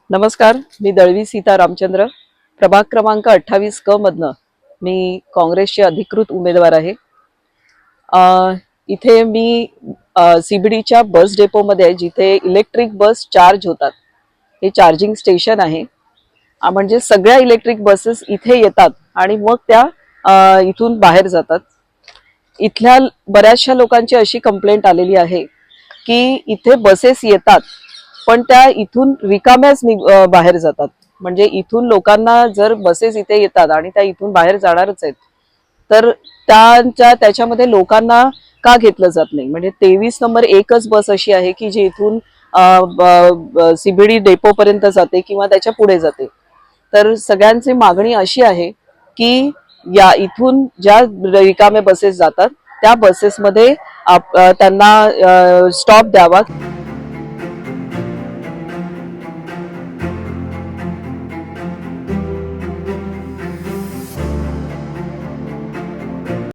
नमस्कार, मी दळवी सीता रामचंद्र, प्रभाग क्रमांक 28 क मधनं मी काँग्रेसचे अधिकृत उमेदवार आहे. इथे मी सीबीडीच्या बस डेपोमध्ये आहे, जिथे इलेक्ट्रिक बस चार्ज होतात. हे चार्जिंग स्टेशन आहे. म्हणजे सगळ्या इलेक्ट्रिक बसेस इथे येतात आणि मग त्या इथून बाहेर जातात. इथल्या बऱ्याचशा लोकांची अशी कंप्लेंट आलेली आहे की इथे बसेस येतात पण त्या इथून रिकाम्याच बाहेर जातात. म्हणजे इथून लोकांना जर बसेस इथे येतात आणि त्या इथून बाहेर जाणारच आहेत तर त्याच्यामध्ये लोकांना का घेतलं जात नाही. म्हणजे 23 नंबर एकच बस अशी आहे की जी इथून सीबीडी डेपो पर्यंत जाते किंवा त्याच्या पुढे जाते. तर सगळ्यांची मागणी अशी आहे की या इथून ज्या रिकामे बसेस जातात त्या बसेसमध्ये त्यांना स्टॉप द्यावा.